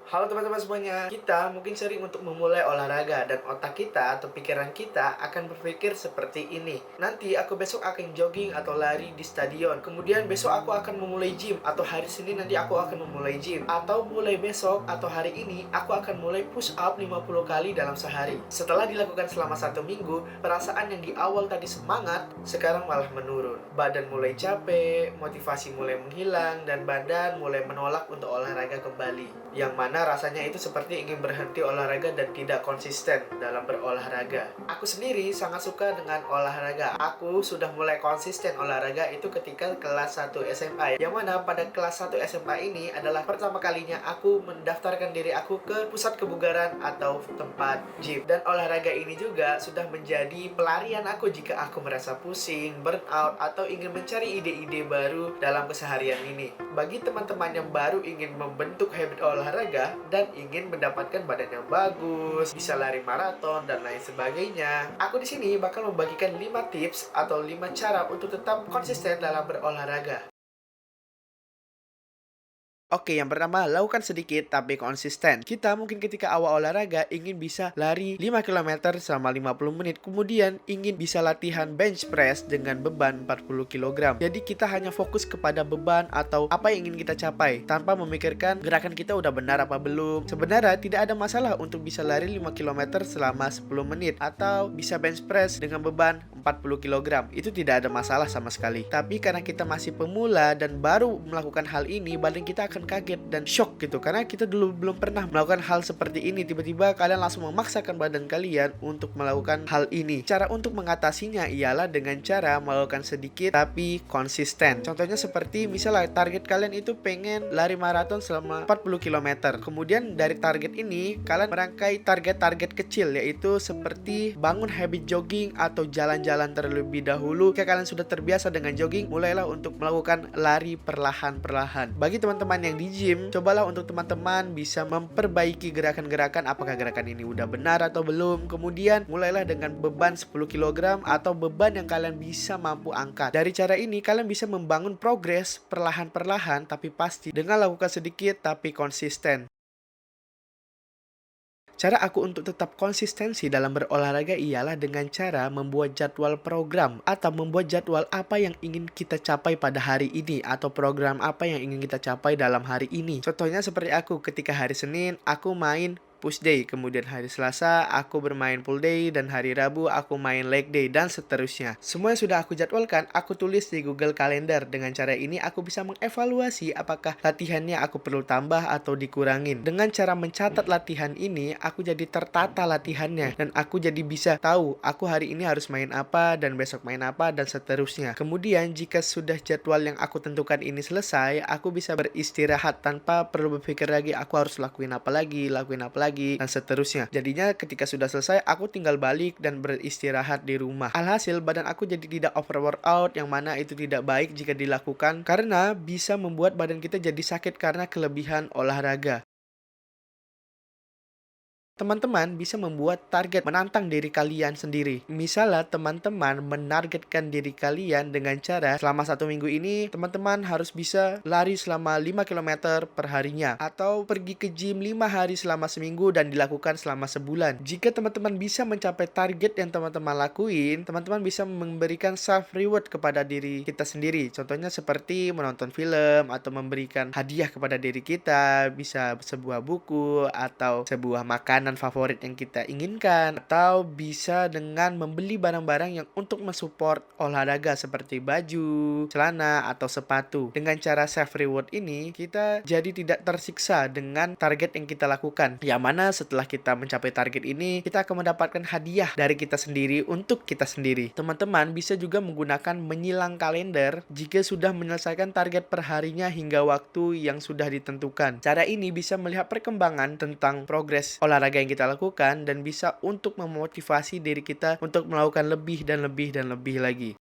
Halo teman-teman semuanya, kita mungkin sering untuk memulai olahraga dan otak kita atau pikiran kita akan berpikir seperti ini. Nanti aku besok akan jogging atau lari di stadion. Kemudian besok aku akan memulai gym atau hari Senin nanti aku akan memulai gym. Atau mulai besok atau hari ini aku akan mulai push up 50 kali dalam sehari. Setelah dilakukan selama 1 minggu, perasaan yang di awal tadi semangat sekarang malah menurun. Badan mulai capek, motivasi mulai menghilang, dan badan mulai menolak untuk olahraga kembali. Yang mana rasanya itu seperti ingin berhenti olahraga dan tidak konsisten dalam berolahraga. Aku sendiri sangat suka dengan olahraga. Aku sudah mulai konsisten olahraga itu ketika kelas 1 SMA. Yang mana pada kelas 1 SMA ini adalah pertama kalinya aku mendaftarkan diri aku ke pusat kebugaran atau tempat gym. Dan olahraga ini juga sudah menjadi pelarian aku jika aku merasa pusing, burnout, atau ingin mencari ide-ide baru dalam keseharian ini. Bagi teman-teman yang baru ingin membentuk habit olahraga dan ingin mendapatkan badan yang bagus, bisa lari maraton dan lain sebagainya, aku di sini bakal membagikan 5 tips atau 5 cara untuk tetap konsisten dalam berolahraga. Oke, yang pertama, lakukan sedikit tapi konsisten. Kita mungkin ketika awal olahraga ingin bisa lari 5 kilometer selama 50 menit, kemudian ingin bisa latihan bench press dengan beban 40 kilogram. Jadi kita hanya fokus kepada beban atau apa yang ingin kita capai tanpa memikirkan gerakan kita udah benar apa belum. Sebenarnya tidak ada masalah untuk bisa lari 5 kilometer selama 10 menit atau bisa bench press dengan beban 40 kilogram. Itu tidak ada masalah sama sekali. Tapi karena kita masih pemula dan baru melakukan hal ini, badan kita akan kaget dan shock gitu, karena kita dulu belum pernah melakukan hal seperti ini. Tiba-tiba kalian langsung memaksakan badan kalian untuk melakukan hal ini. Cara untuk mengatasinya ialah dengan cara melakukan sedikit tapi konsisten. Contohnya seperti misalnya target kalian itu pengen lari maraton selama 40 kilometer. Kemudian dari target ini kalian merangkai target-target kecil, yaitu seperti bangun habit jogging atau jalan-jalan terlebih dahulu. Jika kalian sudah terbiasa dengan jogging, mulailah untuk melakukan lari perlahan-perlahan. Bagi teman-teman yang di gym, cobalah untuk teman-teman bisa memperbaiki gerakan-gerakan, apakah gerakan ini udah benar atau belum. Kemudian mulailah dengan beban 10 kilogram atau beban yang kalian bisa mampu angkat. Dari cara ini kalian bisa membangun progres perlahan-perlahan tapi pasti, dengan lakukan sedikit tapi konsisten. Cara aku untuk tetap konsistensi dalam berolahraga ialah dengan cara membuat jadwal program atau membuat jadwal apa yang ingin kita capai pada hari ini atau program apa yang ingin kita capai dalam hari ini. Contohnya seperti aku ketika hari Senin aku main push day, kemudian hari Selasa aku bermain pull day, dan hari Rabu aku main leg day, dan seterusnya. Semua yang sudah aku jadwalkan, aku tulis di Google Calendar. Dengan cara ini aku bisa mengevaluasi apakah latihannya aku perlu tambah atau dikurangin. Dengan cara mencatat latihan ini, aku jadi tertata latihannya, dan aku jadi bisa tahu aku hari ini harus main apa, dan besok main apa, dan seterusnya. Kemudian jika sudah jadwal yang aku tentukan ini selesai, aku bisa beristirahat tanpa perlu berpikir lagi aku harus lakuin apa lagi, dan seterusnya. Jadinya ketika sudah selesai, aku tinggal balik dan beristirahat di rumah. Alhasil badan aku jadi tidak over workout, yang mana itu tidak baik jika dilakukan karena bisa membuat badan kita jadi sakit karena kelebihan olahraga. Teman-teman bisa membuat target menantang diri kalian sendiri. Misalnya teman-teman menargetkan diri kalian dengan cara selama 1 minggu ini teman-teman harus bisa lari selama 5 kilometer per harinya, atau pergi ke gym 5 hari selama seminggu dan dilakukan selama sebulan. Jika teman-teman bisa mencapai target yang teman-teman lakuin, teman-teman bisa memberikan self reward kepada diri kita sendiri. Contohnya seperti menonton film atau memberikan hadiah kepada diri kita, bisa sebuah buku atau sebuah makanan favorit yang kita inginkan, atau bisa dengan membeli barang-barang yang untuk mensupport olahraga seperti baju, celana, atau sepatu. Dengan cara self reward ini, kita jadi tidak tersiksa dengan target yang kita lakukan. Yang mana setelah kita mencapai target ini, kita akan mendapatkan hadiah dari kita sendiri untuk kita sendiri. Teman-teman bisa juga menggunakan menyilang kalender jika sudah menyelesaikan target perharinya hingga waktu yang sudah ditentukan. Cara ini bisa melihat perkembangan tentang progres olahraga yang kita lakukan dan bisa untuk memotivasi diri kita untuk melakukan lebih dan lebih dan lebih lagi.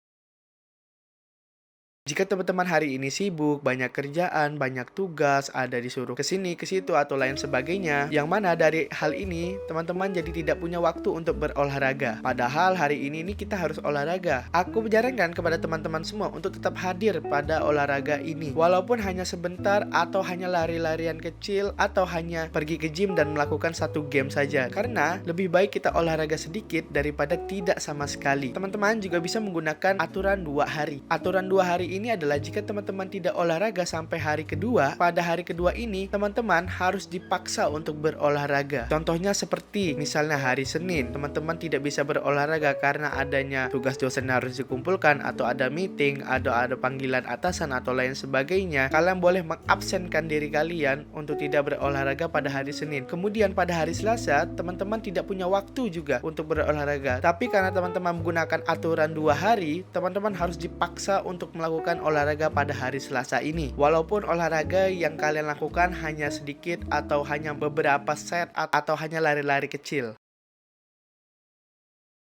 Jika teman-teman hari ini sibuk, banyak kerjaan, banyak tugas, ada disuruh ke sini, ke situ, atau lain sebagainya, yang mana dari hal ini, teman-teman jadi tidak punya waktu untuk berolahraga. Padahal hari ini kita harus olahraga. Aku menyarankan kepada teman-teman semua untuk tetap hadir pada olahraga ini. Walaupun hanya sebentar, atau hanya lari-larian kecil, atau hanya pergi ke gym dan melakukan satu game saja. Karena lebih baik kita olahraga sedikit daripada tidak sama sekali. Teman-teman juga bisa menggunakan aturan 2 hari. Aturan 2 hari ini adalah jika teman-teman tidak olahraga sampai hari kedua, pada hari kedua ini teman-teman harus dipaksa untuk berolahraga. Contohnya seperti misalnya hari Senin, teman-teman tidak bisa berolahraga karena adanya tugas dosen harus dikumpulkan, atau ada meeting, atau ada panggilan atasan atau lain sebagainya. Kalian boleh mengabsenkan diri kalian untuk tidak berolahraga pada hari Senin. Kemudian pada hari Selasa, teman-teman tidak punya waktu juga untuk berolahraga. Tapi karena teman-teman menggunakan aturan 2 hari, teman-teman harus dipaksa untuk melakukan olahraga pada hari Selasa ini. Walaupun olahraga yang kalian lakukan hanya sedikit, atau hanya beberapa set, atau hanya lari-lari kecil.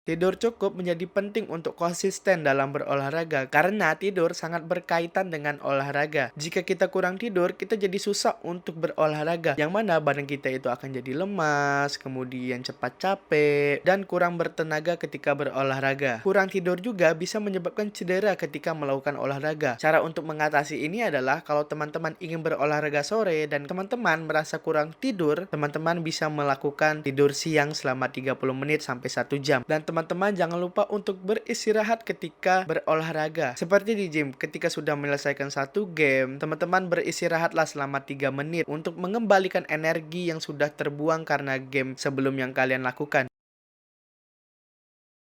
Tidur cukup menjadi penting untuk konsisten dalam berolahraga karena tidur sangat berkaitan dengan olahraga. Jika kita kurang tidur, kita jadi susah untuk berolahraga, yang mana badan kita itu akan jadi lemas, kemudian cepat capek, dan kurang bertenaga ketika berolahraga. Kurang tidur juga bisa menyebabkan cedera ketika melakukan olahraga. Cara untuk mengatasi ini adalah kalau teman-teman ingin berolahraga sore dan teman-teman merasa kurang tidur, teman-teman bisa melakukan tidur siang selama 30 menit sampai 1 jam. Dan teman-teman jangan lupa untuk beristirahat ketika berolahraga. Seperti di gym, ketika sudah menyelesaikan satu game, teman-teman beristirahatlah selama 3 menit untuk mengembalikan energi yang sudah terbuang karena game sebelum yang kalian lakukan.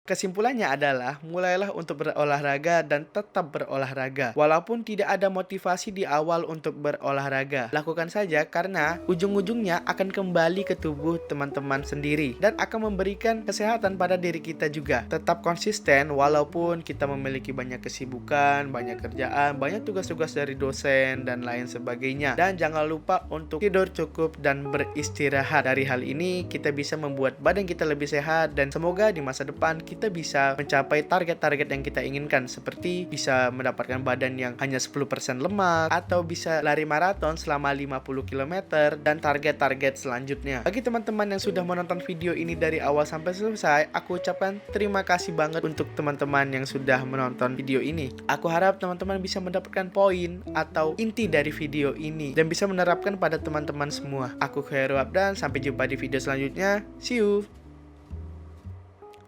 Kesimpulannya adalah, mulailah untuk berolahraga dan tetap berolahraga. Walaupun tidak ada motivasi di awal untuk berolahraga, lakukan saja karena ujung-ujungnya akan kembali ke tubuh teman-teman sendiri dan akan memberikan kesehatan pada diri kita juga. Tetap konsisten walaupun kita memiliki banyak kesibukan, banyak kerjaan, banyak tugas-tugas dari dosen dan lain sebagainya. Dan jangan lupa untuk tidur cukup dan beristirahat. Dari hal ini kita bisa membuat badan kita lebih sehat dan semoga di masa depan kita bisa mencapai target-target yang kita inginkan, seperti bisa mendapatkan badan yang hanya 10% lemak, atau bisa lari maraton selama 50 km, dan target-target selanjutnya. Bagi teman-teman yang sudah menonton video ini dari awal sampai selesai, aku ucapkan terima kasih banget untuk teman-teman yang sudah menonton video ini. Aku harap teman-teman bisa mendapatkan poin atau inti dari video ini dan bisa menerapkan pada teman-teman semua. Aku Khairu Abdan, sampai jumpa di video selanjutnya. See you!